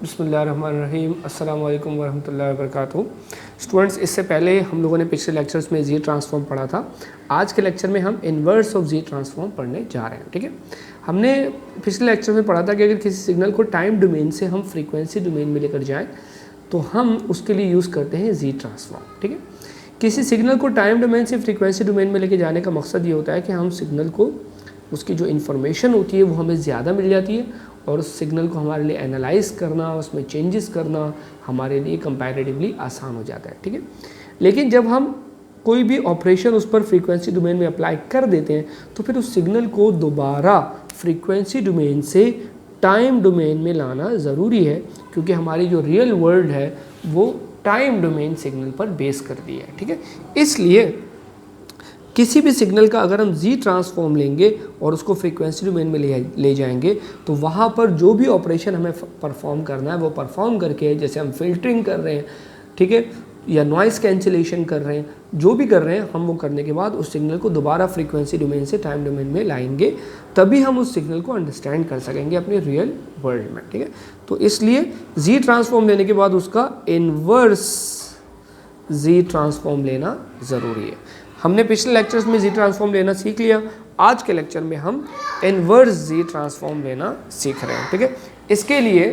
बिस्मिल्लाहिर्रहमानिर्रहीम, अस्सलाम वालेकुम वरहमतुल्लाहि वबरकातुहू। स्टूडेंट्स, इससे पहले हम लोगों ने पिछले लेक्चर्स में जी ट्रांसफॉर्म पढ़ा था। आज के लेक्चर में हम इन्वर्स ऑफ जी ट्रांसफॉर्म पढ़ने जा रहे हैं। ठीक है, हमने पिछले लेक्चर में पढ़ा था कि अगर किसी सिग्नल को टाइम डोमेन से हम फ्रीक्वेंसी डोमेन में लेकर जाएँ तो हम उसके लिए यूज़ करते हैं जी ट्रांसफॉर्म। ठीक है, किसी सिग्नल को टाइम डोमेन से फ्रीक्वेंसी डोमेन में लेके जाने का मकसद ये होता है कि हम सिग्नल को, उसकी जो इन्फॉर्मेशन होती है वो हमें ज़्यादा मिल जाती है और उस सिग्नल को हमारे लिए एनालाइज करना, उसमें चेंजेस करना हमारे लिए कंपैरेटिवली आसान हो जाता है। ठीक है, लेकिन जब हम कोई भी ऑपरेशन उस पर फ्रीक्वेंसी डोमेन में अप्लाई कर देते हैं तो फिर उस सिग्नल को दोबारा फ्रीक्वेंसी डोमेन से टाइम डोमेन में लाना ज़रूरी है, क्योंकि हमारी जो रियल वर्ल्ड है वो टाइम डोमेन सिग्नल पर बेस कर दी है। ठीक है, इसलिए किसी भी सिग्नल का अगर हम जी ट्रांसफॉर्म लेंगे और उसको फ्रीक्वेंसी डोमेन में ले जाएंगे तो वहाँ पर जो भी ऑपरेशन हमें परफॉर्म करना है वो परफॉर्म करके, जैसे हम फिल्टरिंग कर रहे हैं, ठीक है, या नॉइस कैंसिलेशन कर रहे हैं, जो भी कर रहे हैं हम वो करने के बाद उस सिग्नल को दोबारा फ्रीक्वेंसी डोमेन से टाइम डोमेन में लाएंगे, तभी हम उस सिग्नल को अंडरस्टैंड कर सकेंगे अपने रियल वर्ल्ड में। ठीक है, तो इसलिए जी ट्रांसफॉर्म लेने के बाद उसका इन्वर्स जी ट्रांसफॉर्म लेना ज़रूरी है। हमने पिछले लेक्चर्स में जी ट्रांसफॉर्म लेना सीख लिया, आज के लेक्चर में हम इन्वर्स जी ट्रांसफॉर्म लेना सीख रहे हैं। ठीक है, इसके लिए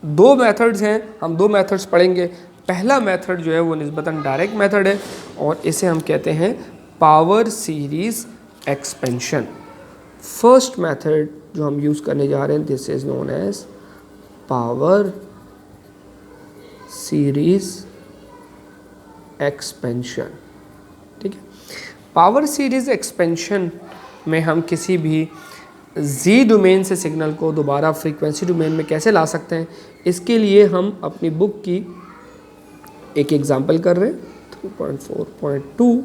दो मेथड्स हैं, हम दो मेथड्स पढ़ेंगे। पहला मेथड जो है वो निस्बतन डायरेक्ट मेथड है और इसे हम कहते हैं power series expansion. First method जो हम यूज़ करने जा रहे हैं, this is known as power series expansion. ठीक है, पावर सीरीज एक्सपेंशन में हम किसी भी जी डोमेन से सिग्नल को दोबारा फ्रीक्वेंसी डोमेन में कैसे ला सकते हैं, इसके लिए हम अपनी बुक की एक एग्जांपल कर रहे हैं 3.4.2।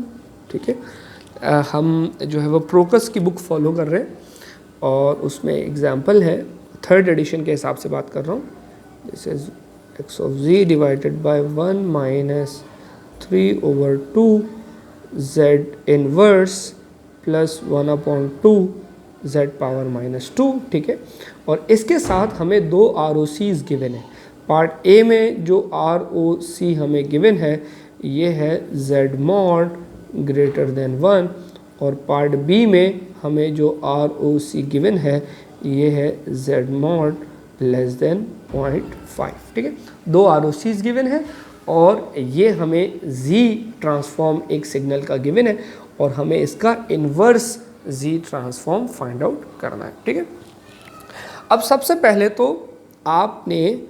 ठीक है, हम जो है वो प्रोकस की बुक फॉलो कर रहे हैं और उसमें एग्जांपल है, थर्ड एडिशन के हिसाब से बात कर रहा हूँ। This is X of Z divided by 1 minus 3/2 z inverse plus 1/2 z power -2। ठीक है, और इसके साथ हमें दो ROCs गिवन है। पार्ट ए में जो ROC हमें गिवन है ये है z मॉड ग्रेटर देन 1 और पार्ट बी में हमें जो ROC गिवन है ये है z मॉड लेस देन 0.5। ठीक है, दो ROCs गिवन है और ये हमें जी ट्रांसफॉर्म एक सिग्नल का गिवन है और हमें इसका inverse Z transform find out करना है। ठीक है, अब सबसे पहले तो आपने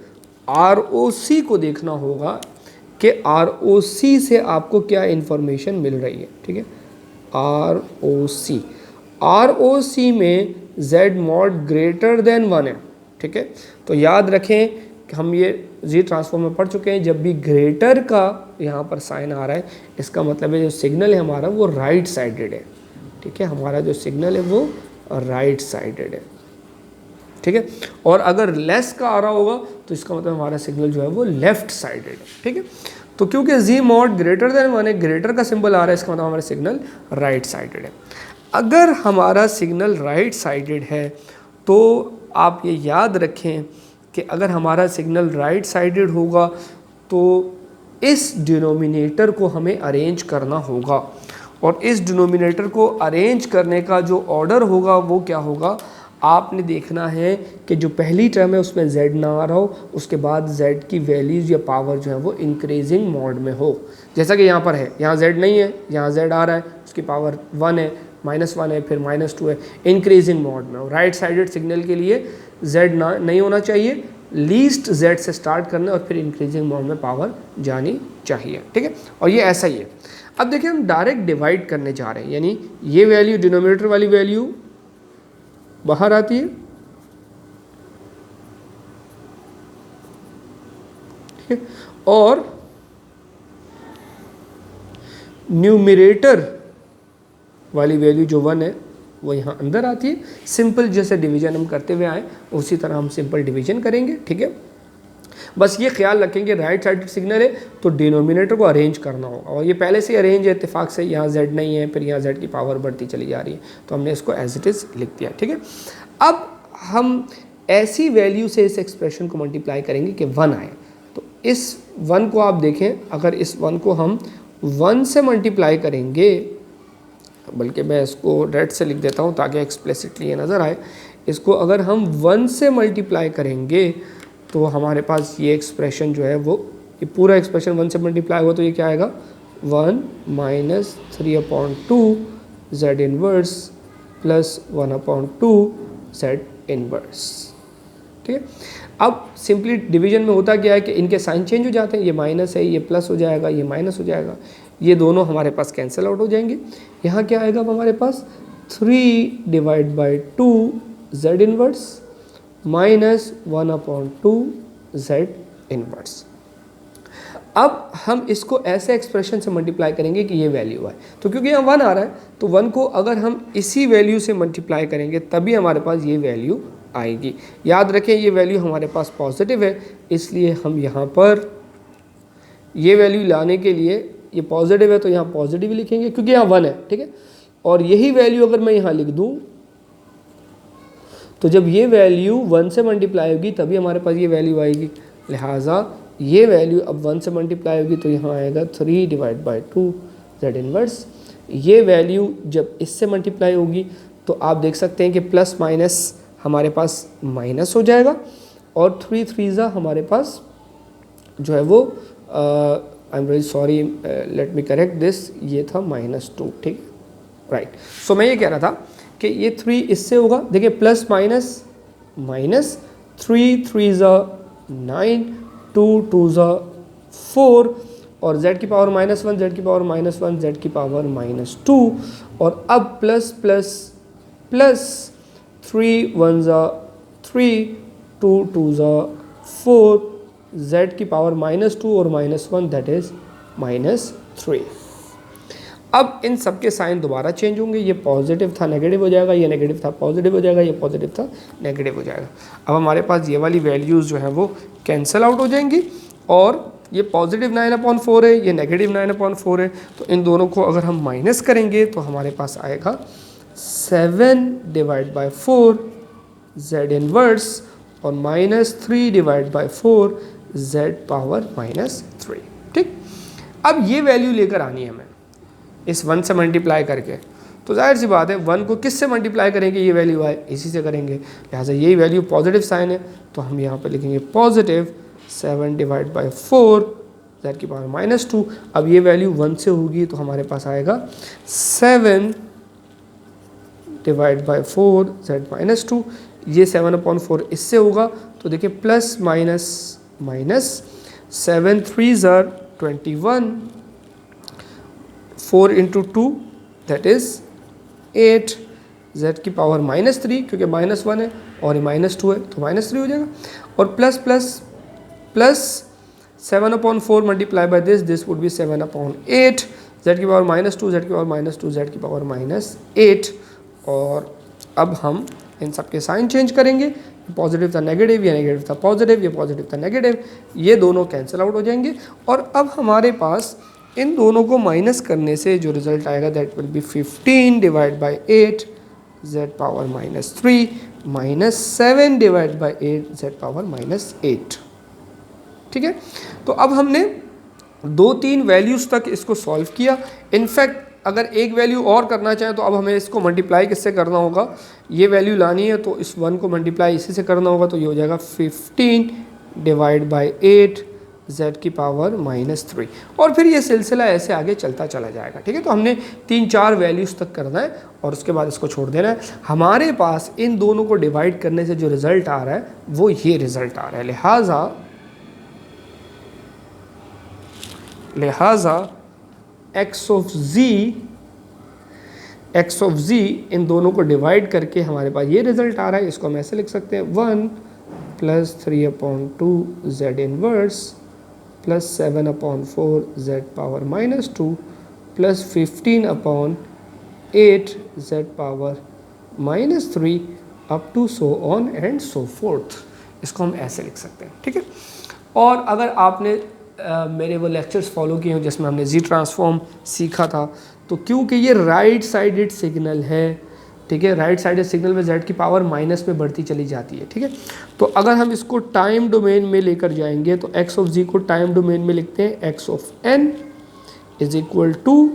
ROC को देखना होगा कि ROC से आपको क्या इन्फॉर्मेशन मिल रही है। ठीक है, ROC में z मॉड ग्रेटर देन 1 है। ठीक है, तो याद रखें कि हम ये जी ट्रांसफॉर्म में पढ़ चुके हैं, जब भी ग्रेटर का यहाँ पर साइन आ रहा है इसका मतलब है जो सिग्नल है हमारा वो राइट साइडेड है। ठीक है, हमारा जो सिग्नल है वो राइट साइडेड है। ठीक है, और अगर लेस का आ रहा होगा तो इसका मतलब हमारा सिग्नल जो है वो लेफ्ट साइडेड है। ठीक है, तो क्योंकि जी मॉड ग्रेटर देन 1 है, ग्रेटर का सिंबल आ रहा है, इसका मतलब हमारा सिग्नल राइट साइडेड है। अगर हमारा सिग्नल राइट साइडेड है तो आप ये याद रखें कि अगर हमारा सिग्नल राइट साइडेड होगा तो इस डिनोमिनेटर को हमें अरेंज करना होगा और इस डिनोमिनेटर को अरेंज करने का जो ऑर्डर होगा वो क्या होगा, आपने देखना है कि जो पहली टर्म है उसमें z ना आ रहा हो, उसके बाद z की वैल्यूज़ या पावर जो है वो इंक्रीजिंग मोड में हो। जैसा कि यहाँ पर है, यहाँ z नहीं है, यहाँ z आ रहा है, उसकी पावर 1 है, -1 है, फिर -2 है, इंक्रीजिंग मोड में हो। राइट साइडेड सिग्नल के लिए z ना नहीं होना चाहिए, लीस्ट z से स्टार्ट करना और फिर इंक्रीजिंग मोड में पावर जानी चाहिए। ठीक है, और ये ऐसा ही है। अब देखिए हम डायरेक्ट डिवाइड करने जा रहे हैं, यानी ये वैल्यू डिनोमिनेटर वाली वैल्यू बाहर आती है, ठीक है, और न्यूमरेटर वाली वैल्यू जो 1 है वो यहाँ अंदर आती है। सिंपल जैसे डिवीजन हम करते हुए आए उसी तरह हम सिंपल डिवीजन करेंगे। ठीक है, बस ये ख्याल रखेंगे राइट साइडेड सिग्नल है तो डिनोमिनेटर को अरेंज करना होगा और ये पहले से अरेंज है, इत्तेफाक से यहाँ z नहीं है, फिर यहाँ z की पावर बढ़ती चली जा रही है तो हमने इसको एज इट इज़ लिख दिया। ठीक है, अब हम ऐसी वैल्यू से इस एक्सप्रेशन को मल्टीप्लाई करेंगे कि 1 आए। तो इस 1 को आप देखें, अगर इस 1 को हम 1 से मल्टीप्लाई करेंगे, बल्कि मैं इसको रेड से लिख देता हूँ ताकि एक्सप्लिसिटली ये नज़र आए। इसको अगर हम 1 से मल्टीप्लाई करेंगे तो हमारे पास ये एक्सप्रेशन जो है वो, ये पूरा एक्सप्रेशन 1 से मल्टीप्लाई हुआ तो ये क्या आएगा, 1 minus 3/2 z inverse plus 1/2 z inverse. ठीक है, अब सिंपली डिवीजन में होता क्या है कि इनके साइन चेंज हो जाते हैं, ये माइनस है, ये प्लस हो जाएगा, ये माइनस हो जाएगा, ये दोनों हमारे पास कैंसिल आउट हो जाएंगे। यहाँ क्या आएगा अब हमारे पास 3/2 z inverse minus 1/2 z inverse. अब हम इसको ऐसे एक्सप्रेशन से मल्टीप्लाई करेंगे कि ये वैल्यू आए। तो क्योंकि यहाँ 1 आ रहा है तो 1 को अगर हम इसी वैल्यू से मल्टीप्लाई करेंगे तभी हमारे पास ये वैल्यू आएगी। याद रखें ये वैल्यू हमारे पास पॉजिटिव है, इसलिए हम यहाँ पर ये वैल्यू लाने के लिए, ये पॉजिटिव है तो यहाँ पॉजिटिव लिखेंगे क्योंकि यहाँ 1 है। ठीक है, और यही वैल्यू अगर मैं यहाँ लिख दूँ तो जब ये वैल्यू 1 से मल्टीप्लाई होगी तभी हमारे पास ये वैल्यू आएगी। लिहाजा ये वैल्यू अब 1 से मल्टीप्लाई होगी तो यहाँ आएगा 3/2 z इनवर्स। ये वैल्यू जब इससे मल्टीप्लाई होगी तो आप देख सकते हैं कि प्लस माइनस हमारे पास माइनस हो जाएगा और 3 3 हमारे पास जो है वो I am very sorry, let me correct this, ये था -2। ठीक, राइट। सो मैं ये कह रहा था कि ये 3 इससे होगा, देखिए प्लस माइनस माइनस, 3 3 9, 2 2 4 और z की पावर -1, z की पावर -1, z की पावर -2 और अब प्लस प्लस प्लस 3 1 3, 2 2 4, z की पावर -2 और -1 दैट इज -3। अब इन सब के साइन दोबारा चेंज होंगे, ये पॉजिटिव था नेगेटिव हो जाएगा, ये नेगेटिव था पॉजिटिव हो जाएगा, ये पॉजिटिव था नेगेटिव हो जाएगा। अब हमारे पास ये वाली वैल्यूज़ जो हैं वो कैंसिल आउट हो जाएंगी और ये पॉजिटिव 9/4 है, ये नेगेटिव 9/4 है, तो इन दोनों को अगर हम माइनस करेंगे तो हमारे पास आएगा 7/4 z इनवर्स और -3/4 z पावर -3। ठीक, अब ये वैल्यू लेकर आनी है हमें इस 1 से मल्टीप्लाई करके, तो जाहिर सी बात है 1 को किस से मल्टीप्लाई करेंगे ये वैल्यू आए, इसी से करेंगे। लिहाजा यही वैल्यू पॉजिटिव साइन है तो हम यहाँ पे लिखेंगे पॉजिटिव 7/4 z की पावर -2। अब ये वैल्यू 1 से होगी तो हमारे पास आएगा 7/4 z -2। ये 7/4 इससे होगा तो देखिए plus minus minus, 7 3 21, 4 × 2 that is 8, z की पावर -3 क्योंकि -1 है और ये -2 है तो -3 हो जाएगा और plus plus plus 7/4 multiply by this would be 7/8, z की पावर -2, z की पावर -2, z की पावर -8। और अब हम इन सब के साइन चेंज करेंगे, पॉजिटिव था नेगेटिव, ये नेगेटिव था पॉजिटिव, ये पॉजिटिव था नेगेटिव, ये दोनों कैंसिल आउट हो जाएंगे और अब हमारे पास इन दोनों को माइनस करने से जो रिजल्ट आएगा that will be 15/8 z power -3 -7/8 z power -8। ठीक है, तो अब हमने 2-3 वैल्यूज़ तक इसको सॉल्व किया। इनफैक्ट अगर एक वैल्यू और करना चाहें तो अब हमें इसको मल्टीप्लाई किससे करना होगा, ये वैल्यू लानी है तो इस 1 को मल्टीप्लाई इसी से करना होगा तो ये हो जाएगा 15/8 z की पावर -3 और फिर ये सिलसिला ऐसे आगे चलता चला जाएगा। ठीक है, तो हमने 3-4 वैल्यूज़ तक करना है और उसके बाद इसको छोड़ देना है। हमारे पास इन दोनों को डिवाइड करने से जो रिज़ल्ट आ रहा है वो ये रिज़ल्ट आ रहा है। लिहाजा x ऑफ z इन दोनों को डिवाइड करके हमारे पास ये रिज़ल्ट आ रहा है। इसको हम ऐसे लिख सकते हैं 1 + 3/2 z inverse plus 7/4 z power -2 plus 15/8 z power -3 up to so on and so forth. इसको हम ऐसे लिख सकते हैं। ठीक है, और अगर आपने मेरे वो लेक्चर्स फॉलो किए हैं जिसमें हमने जी ट्रांसफॉर्म सीखा था, तो क्योंकि ये राइट साइडेड सिग्नल है ठीक है। राइट साइड सिग्नल में z की पावर माइनस में बढ़ती चली जाती है, ठीक है। तो अगर हम इसको टाइम डोमेन में लेकर जाएंगे तो x ऑफ z को टाइम डोमेन में लिखते हैं x of n is equal to,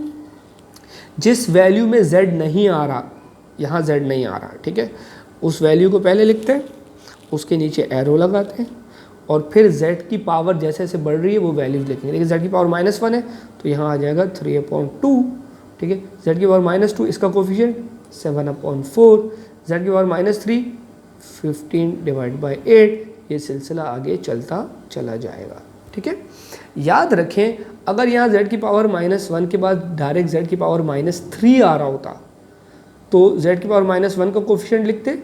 जिस वैल्यू में z नहीं आ रहा, यहाँ z नहीं आ रहा, ठीक है, उस वैल्यू को पहले लिखते हैं, उसके नीचे एरो लगाते हैं और फिर z की पावर जैसे जैसे बढ़ रही है वो वैल्यूज लिखेंगे। लेकिन z की पावर -1 है तो यहाँ आ जाएगा 3/2, ठीक है। z की पावर -2, इसका कोफिशिएंट 7/4, z की पावर -3 15/8, ये सिलसिला आगे चलता चला जाएगा, ठीक है। याद रखें, अगर यहाँ z की पावर -1 के बाद डायरेक्ट z की पावर -3 आ रहा होता तो z की पावर -1 का कोफिशिएंट लिखते,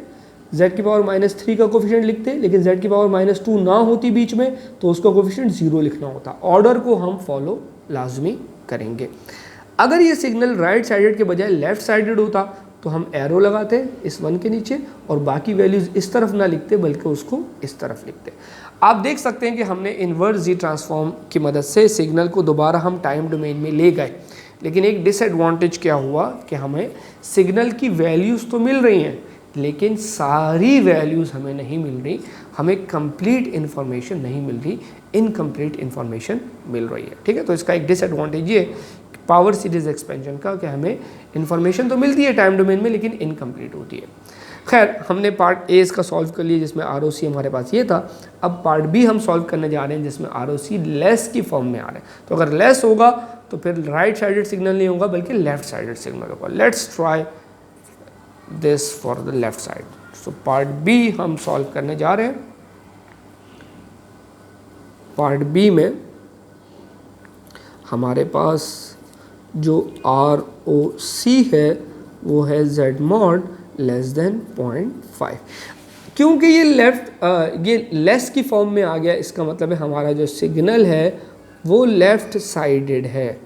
z की पावर -3 का कोफिशिएंट लिखते, लेकिन z की पावर -2 ना होती बीच में तो उसका कोफिशिएंट 0 लिखना होता। ऑर्डर को हम फॉलो लाजमी करेंगे। अगर ये सिग्नल राइट साइडेड के बजाय लेफ्ट साइडेड होता तो हम एरो लगाते इस 1 के नीचे और बाकी वैल्यूज़ इस तरफ ना लिखते बल्कि उसको इस तरफ लिखते। आप देख सकते हैं कि हमने इन्वर्स जी ट्रांसफॉर्म की मदद से सिग्नल को दोबारा हम टाइम डोमेन में ले गए, लेकिन एक डिसएडवांटेज क्या हुआ कि हमें सिग्नल की वैल्यूज़ तो मिल रही हैं लेकिन सारी वैल्यूज़ हमें नहीं मिल रही, हमें कंप्लीट इन्फॉर्मेशन नहीं मिल रही, इनकम्प्लीट इन्फॉर्मेशन मिल रही है, ठीक है। तो इसका एक डिसएडवांटेज ये पावर सीरीज एक्सपेंशन का कि हमें इन्फॉर्मेशन तो मिलती है टाइम डोमेन में लेकिन इनकम्प्लीट होती है। खैर, हमने पार्ट ए इसका सॉल्व कर लिया जिसमें ROC हमारे पास ये था। अब पार्ट बी हम सॉल्व करने जा रहे हैं जिसमें ROC लेस की फॉर्म में आ रहे हैं। तो अगर लेस होगा तो फिर राइट साइडेड सिग्नल नहीं होगा बल्कि लेफ्ट साइडेड सिग्नल होगा। Let's try this for the left side. So part B हम सॉल्व करने जा रहे हैं। पार्ट बी में हमारे पास जो ROC है वो है Z mod लेस देन 0.5। क्योंकि ये ये लेस की फॉर्म में आ गया, इसका मतलब है हमारा जो सिग्नल है वो लेफ्ट साइडेड है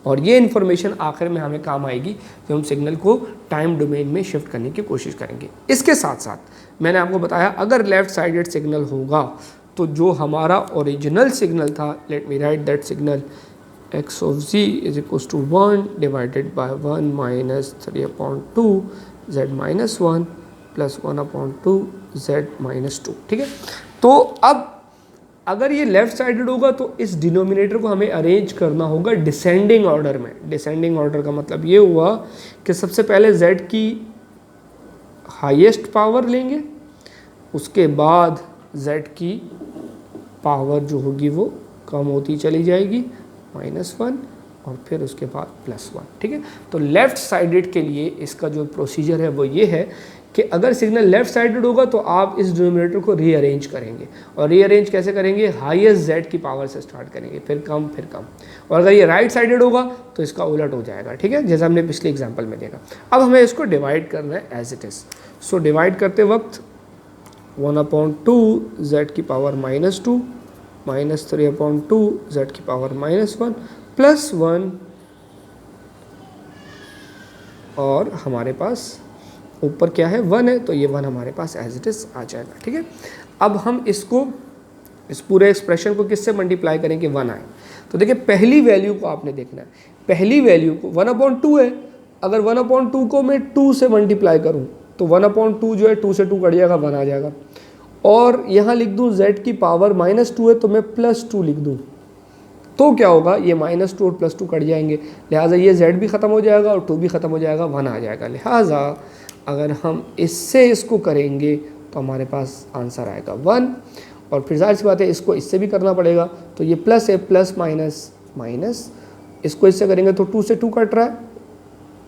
और ये इन्फॉर्मेशन आखिर में हमें काम आएगी जब हम सिग्नल को टाइम डोमेन में शिफ्ट करने की कोशिश करेंगे। इसके साथ साथ मैंने आपको बताया अगर लेफ्ट साइडेड सिग्नल होगा तो जो हमारा ओरिजिनल सिग्नल था, let me right that signal, x of z is equals to 1 divided by 1 minus 3/2 z minus 1 plus 1/2 z minus 2, ठीक है। तो अब अगर ये लेफ्ट साइडेड होगा तो इस डिनोमिनेटर को हमें अरेंज करना होगा डिसेंडिंग ऑर्डर में। डिसेंडिंग ऑर्डर का मतलब ये हुआ कि सबसे पहले z की हाईएस्ट पावर लेंगे, उसके बाद z की पावर जो होगी वो कम होती चली जाएगी -1 और फिर उसके बाद +1, ठीक है। तो लेफ़्ट साइडेड के लिए इसका जो प्रोसीजर है वो ये है कि अगर सिग्नल लेफ़्ट साइडेड होगा तो आप इस डिनोमिनेटर को रीअरेंज करेंगे और रीअरेंज कैसे करेंगे, हाईएस्ट z की पावर से स्टार्ट करेंगे, फिर कम फिर कम। और अगर ये राइट साइडेड होगा तो इसका उलट हो जाएगा, ठीक है, जैसा हमने पिछले एग्जाम्पल में देखा। अब हमें इसको डिवाइड करना है as it is. So divide करते वक्त 1/2 z की पावर -2 -3/2 z की पावर -1 +1 और हमारे पास ऊपर क्या है 1 है तो ये 1 हमारे पास एज इट इज़ आ जाएगा, ठीक है। अब हम इसको इस पूरे एक्सप्रेशन को किससे मल्टीप्लाई करें कि 1 आए। तो देखिए पहली वैल्यू को आपने देखना है, पहली वैल्यू को 1/2 है, अगर 1/2 को मैं 2 से मल्टीप्लाई करूँ तो 1/2 जो है 2 से 2 कट जाएगा, 1 आ जाएगा। और यहाँ लिख दूँ z की पावर -2 है तो मैं +2 लिख दूँ तो क्या होगा, ये -2 और +2 कट जाएंगे, लिहाजा ये z भी ख़त्म हो जाएगा और 2 भी ख़त्म हो जाएगा, 1 आ जाएगा। लिहाजा अगर हम इससे इसको करेंगे तो हमारे पास आंसर आएगा 1। और फिर जाहिर सी बात है इसको इससे भी करना पड़ेगा, तो ये प्लस है, प्लस माइनस माइनस, इसको इससे करेंगे तो 2 से 2 कट रहा है,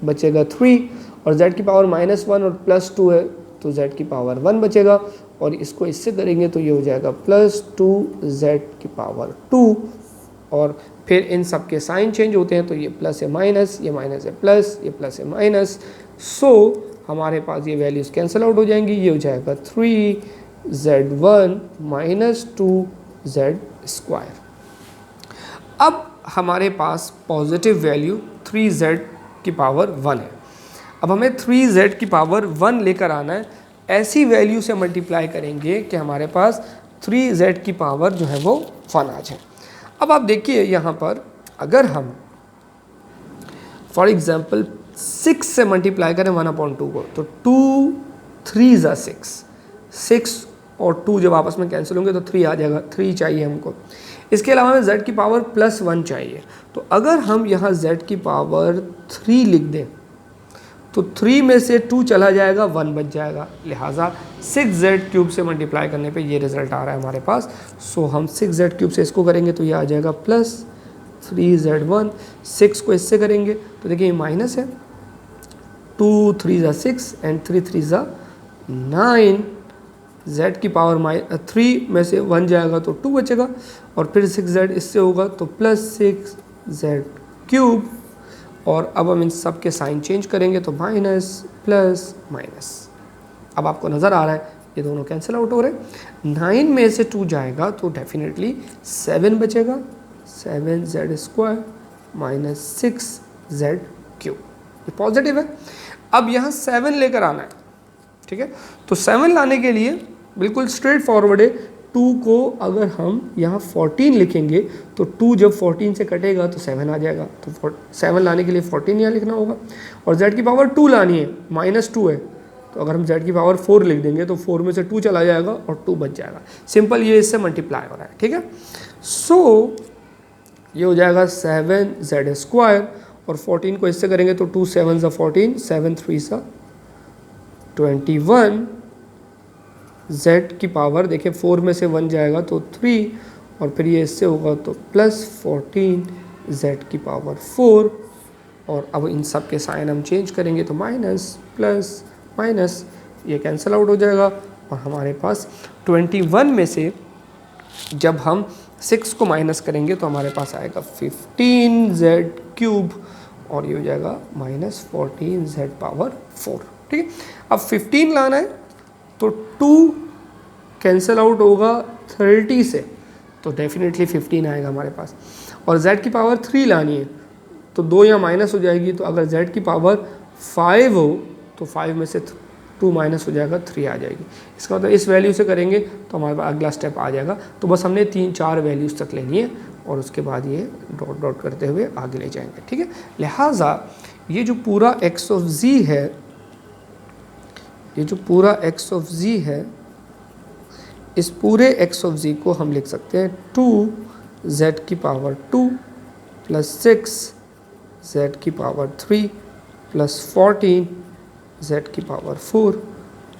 बचेगा 3 और z की पावर -1 और +2 है तो z की पावर 1 बचेगा और इसको इससे करेंगे तो ये हो जाएगा +2z की पावर 2 और फिर इन सब के साइन चेंज होते हैं तो ये प्लस है माइनस, ये माइनस है प्लस, ये प्लस है माइनस। सो हमारे पास ये वैल्यूज़ कैंसिल आउट हो जाएंगी, ये हो जाएगा 3z1 -2z²। अब हमारे पास पॉजिटिव वैल्यू 3z की पावर 1 है। अब हमें 3z की पावर 1 लेकर आना है, ऐसी वैल्यू से मल्टीप्लाई करेंगे कि हमारे पास 3z की पावर जो है वो 1 आ जाए। अब आप देखिए यहाँ पर अगर हम फॉर एग्ज़ाम्पल 6 से मल्टीप्लाई करें 1/2 को, तो 2 3 ज़ा 6 और 2 जब आपस में कैंसिल होंगे तो 3 आ जाएगा, 3 चाहिए हमको। इसके अलावा हमें z की पावर +1 चाहिए, तो अगर हम यहाँ z की पावर 3 लिख दें तो 3 में से 2 चला जाएगा, 1 बच जाएगा, लिहाजा 6z³ से मल्टीप्लाई करने पे ये रिज़ल्ट आ रहा है हमारे पास। सो हम 6z³ से इसको करेंगे तो ये आ जाएगा +3z1, 6 को इससे करेंगे तो देखिए ये माइनस है, 2 3 ज़ा 6 एंड 3 3 ज़ा 9, z की पावर 3 में से 1 जाएगा तो 2 बचेगा, और फिर 6z इससे होगा तो +6z³, और अब हम इन सब के साइन चेंज करेंगे तो माइनस प्लस माइनस। अब आपको नज़र आ रहा है ये दोनों कैंसिल आउट हो रहे हैं। 9 में से 2 जाएगा तो डेफिनेटली 7 बचेगा, 7z² माइनस 6z³, ये पॉजिटिव है। अब यहाँ 7 लेकर आना है, ठीक है, तो 7 लाने के लिए बिल्कुल स्ट्रेट फॉरवर्ड है। 2 को अगर हम यहाँ 14 लिखेंगे तो 2 जब 14 से कटेगा तो 7 आ जाएगा, तो 7 लाने के लिए 14 यहाँ लिखना होगा, और z की पावर 2 लानी है, -2 है, तो अगर हम z की पावर 4 लिख देंगे तो 4 में से 2 चला जाएगा और 2 बच जाएगा। सिंपल, ये इससे मल्टीप्लाई हो रहा है, ठीक है। सो ये हो जाएगा 7z², और 14 को इससे करेंगे तो 2 7 ज़ा 14, 7 3 ज़ा 21, z की पावर देखिए 4 में से 1 जाएगा तो 3, और फिर ये इससे होगा तो +14 z की पावर 4, और अब इन सब के साइन हम चेंज करेंगे तो माइनस प्लस माइनस, ये कैंसिल आउट हो जाएगा, और हमारे पास 21 में से जब हम 6 को माइनस करेंगे तो हमारे पास आएगा 15z³, और ये हो जाएगा -14z⁴, ठीक है। अब 15 लाना है तो 2 कैंसिल आउट होगा 30 से, तो डेफिनेटली 15 आएगा हमारे पास, और z की पावर 3 लानी है तो 2 यहाँ माइनस हो जाएगी, तो अगर z की पावर 5 हो तो 5 में से 2 माइनस हो जाएगा, 3 आ जाएगी। इसका मतलब इस वैल्यू से करेंगे तो हमारे पास अगला स्टेप आ जाएगा। तो बस हमने 3-4 वैल्यूज़ तक लेनी है और उसके बाद ये डॉट डॉट करते हुए आगे ले जाएंगे, ठीक है। लिहाजा ये जो पूरा x(z) है, ये जो पूरा x(z) है, इस पूरे x(z) को हम लिख सकते हैं 2z की पावर 2 प्लस 6z की पावर 3 प्लस 14z की पावर 4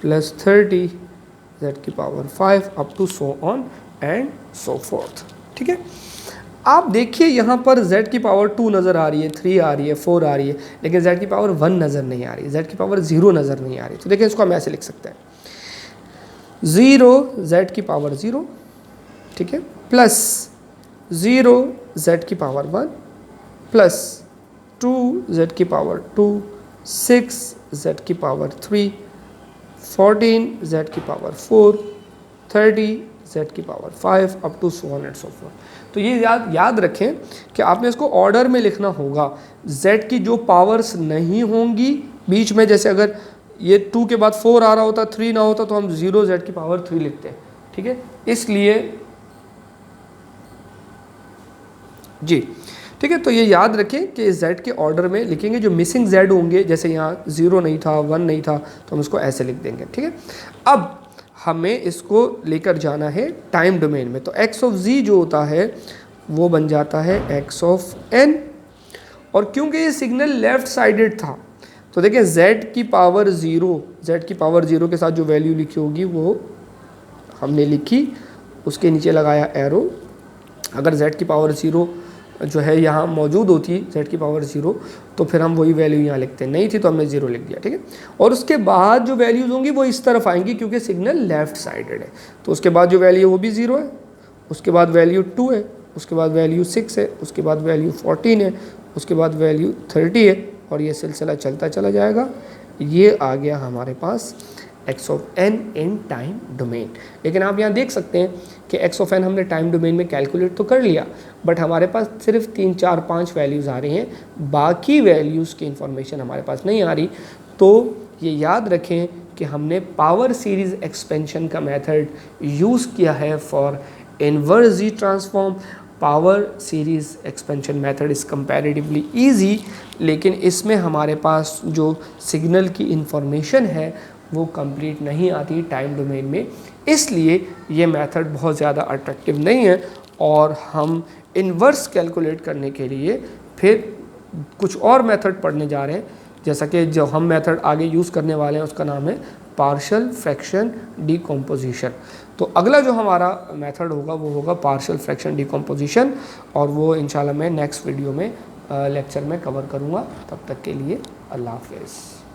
प्लस 30z की power 5 up to so on and so forth, ठीक है। आप देखिए यहाँ पर z की पावर 2 नज़र आ रही है, 3 आ रही है, 4 आ रही है, लेकिन z की पावर 1 नज़र नहीं आ रही, z की पावर 0 नज़र नहीं आ रही। तो देखिए इसको हम ऐसे लिख सकते हैं 0 z की पावर 0, ठीक है, प्लस 0 z की पावर 1 प्लस 2 z की पावर 2, 6 z की पावर 3, 14 z की पावर 4, 30 z की power 5 up to so on and so forth. तो ये याद रखें कि आपने इसको ऑर्डर में लिखना होगा। z की जो पावर्स नहीं होंगी बीच में, जैसे अगर ये 2 के बाद 4 आ रहा होता, 3 ना होता, तो हम 0 z की पावर 3 लिखते हैं, ठीक है। इसलिए जी, ठीक है, तो ये याद रखें कि z के ऑर्डर में लिखेंगे। जो मिसिंग z होंगे, जैसे यहाँ 0 नहीं था, 1 नहीं था, तो हम इसको ऐसे लिख देंगे, ठीक है। अब हमें इसको लेकर जाना है टाइम डोमेन में, तो x(z) जो होता है वो बन जाता है x(n), और क्योंकि ये सिग्नल लेफ्ट साइडेड था तो देखिए z की पावर 0 के साथ जो वैल्यू लिखी होगी वो हमने लिखी, उसके नीचे लगाया एरो। अगर z की पावर 0 जो है यहाँ मौजूद होती, z की पावर 0, तो फिर हम वही वैल्यू यहाँ लिखते हैं, नहीं थी तो हमने 0 लिख दिया, ठीक है। और उसके बाद जो वैल्यूज़ होंगी वो इस तरफ आएंगी क्योंकि सिग्नल लेफ्ट साइडेड है, तो उसके बाद जो वैल्यू है वो भी 0 है, उसके बाद वैल्यू 2 है, उसके बाद वैल्यू 6 है, उसके बाद वैल्यू 14 है, उसके बाद वैल्यू 30 है, और ये सिलसिला चलता चला जाएगा। ये आ गया हमारे पास x(n) इन टाइम डोमेन। लेकिन आप यहाँ देख सकते हैं कि x(n) हमने टाइम डोमेन में कैलकुलेट तो कर लिया, बट हमारे पास सिर्फ 3 4 5 वैल्यूज़ आ रही हैं, बाकी वैल्यूज़ की इंफॉर्मेशन हमारे पास नहीं आ रही। तो ये याद रखें कि हमने पावर सीरीज़ एक्सपेंशन का मेथड यूज़ किया है for inverse Z transform. Power series expansion method is comparatively easy, लेकिन इसमें हमारे पास जो सिग्नल की इंफॉर्मेशन है वो कंप्लीट नहीं आती टाइम डोमेन में, इसलिए ये मेथड बहुत ज़्यादा अट्रैक्टिव नहीं है। और हम इन्वर्स कैलकुलेट करने के लिए फिर कुछ और मेथड पढ़ने जा रहे हैं, जैसा कि जो हम मेथड आगे यूज़ करने वाले हैं उसका नाम है पार्शियल फ्रैक्शन डिकम्पोजिशन। तो अगला जो हमारा मेथड होगा वो होगा पार्शियल फ्रैक्शन डिकम्पोजिशन, और वो इंशाल्लाह मैं नेक्स्ट वीडियो में लेक्चर में कवर करूँगा। तब तक के लिए अल्लाह हाफ़िज़।